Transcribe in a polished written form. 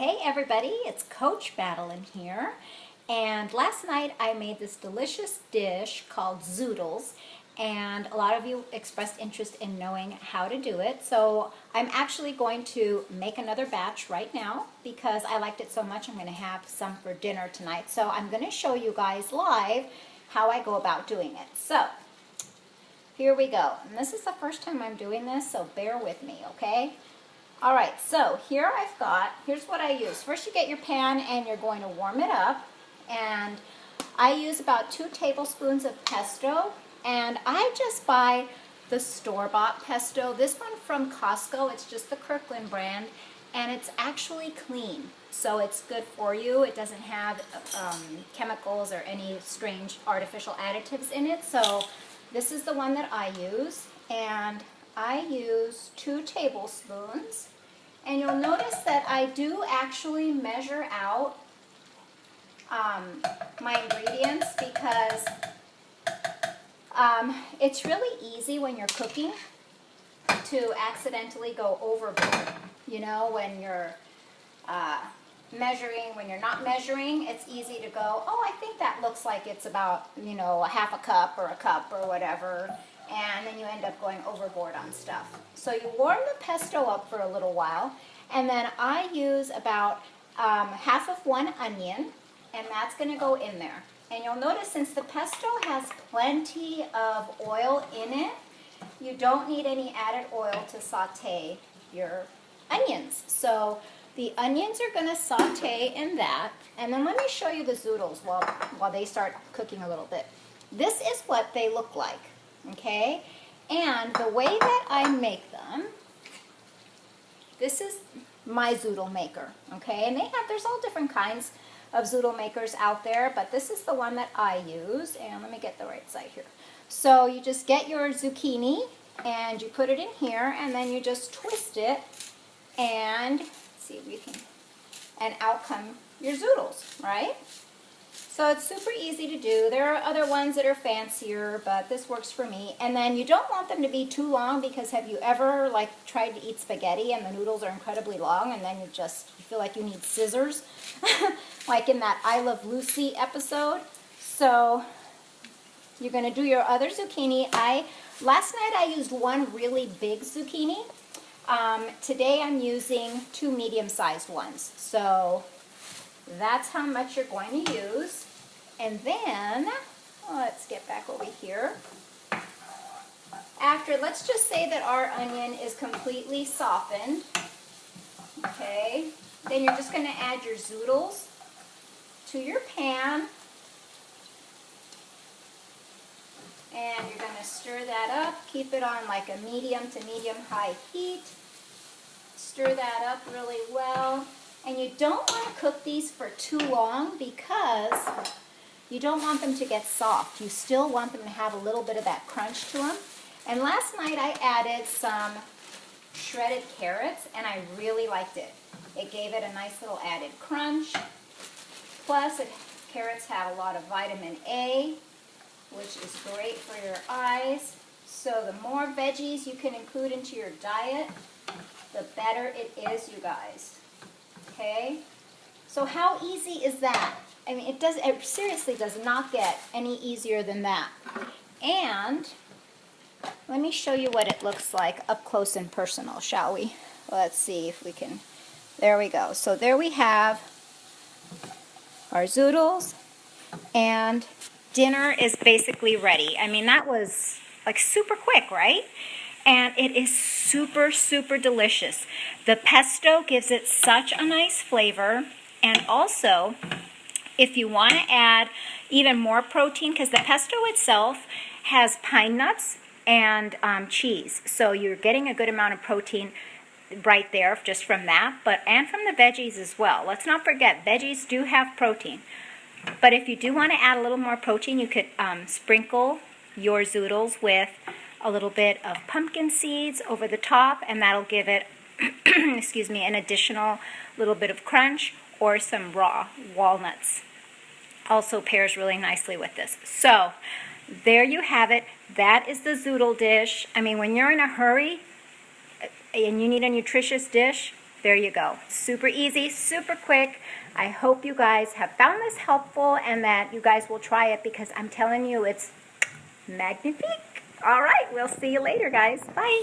Hey everybody, it's Coach Madeline here, and last night I made this delicious dish called Zoodles, and a lot of you expressed interest in knowing how to do it, so I'm actually going to make another batch right now because I liked it so much. I'm going to have some for dinner tonight, so I'm going to show you guys live how I go about doing it. So here we go, and this is the first time I'm doing this, so bear with me, okay? All right, so here's what I use. First you get your pan and you're going to warm it up. And I use about 2 tablespoons of pesto. And I just buy the store-bought pesto. This one from Costco, it's just the Kirkland brand. And it's actually clean, so it's good for you. It doesn't have chemicals or any strange artificial additives in it. So this is the one that I use. And I use 2 tablespoons. And you'll notice that I do actually measure out my ingredients because it's really easy when you're cooking to accidentally go overboard. You know, when you're measuring, when you're not measuring, it's easy to go, oh, I think that looks like it's about, you know, a half a cup or a cup or whatever. And then you end up going overboard on stuff. So you warm the pesto up for a little while, and then I use about half of 1 onion, and that's going to go in there. And you'll notice since the pesto has plenty of oil in it, you don't need any added oil to saute your onions. So the onions are going to saute in that, and then let me show you the zoodles while they start cooking a little bit. This is what they look like. Okay, and the way that I make them, this is my zoodle maker, okay, and there's all different kinds of zoodle makers out there, but this is the one that I use, and let me get the right side here. So you just get your zucchini, and you put it in here, and then you just twist it, and let's see if we can, and out come your zoodles, right? So it's super easy to do. There are other ones that are fancier, but this works for me. And then you don't want them to be too long because have you ever tried to eat spaghetti and the noodles are incredibly long and then you feel like you need scissors? Like in that I Love Lucy episode. So you're going to do your other zucchini. Last night I used 1 really big zucchini. Today I'm using 2 medium-sized ones. So that's how much you're going to use. And then, let's get back over here. Let's just say that our onion is completely softened. Okay. Then you're just going to add your zoodles to your pan. And you're going to stir that up. Keep it on like a medium to medium-high heat. Stir that up really well. And you don't want to cook these for too long because you don't want them to get soft. You still want them to have a little bit of that crunch to them. And last night I added some shredded carrots and I really liked it. It gave it a nice little added crunch. Plus carrots have a lot of vitamin A, which is great for your eyes. So the more veggies you can include into your diet, the better it is, you guys. Okay, so how easy is that? I mean, it seriously does not get any easier than that. And let me show you what it looks like up close and personal, shall we? Let's see if we can. There we go. So there we have our zoodles, and dinner is basically ready. I mean, that was like super quick, right? And it is super, super delicious. The pesto gives it such a nice flavor. And also, if you want to add even more protein, because the pesto itself has pine nuts and cheese. So you're getting a good amount of protein right there just from that, and from the veggies as well. Let's not forget, veggies do have protein. But if you do want to add a little more protein, you could sprinkle your zoodles with a little bit of pumpkin seeds over the top, and that'll give it, excuse me, an additional little bit of crunch, or some raw walnuts. Also pairs really nicely with this. So there you have it. That is the zoodle dish. I mean, when you're in a hurry and you need a nutritious dish, There you go. Super easy, super quick. I hope you guys have found this helpful and that you guys will try it because I'm telling you it's magnifique. All right, we'll see you later, guys. Bye.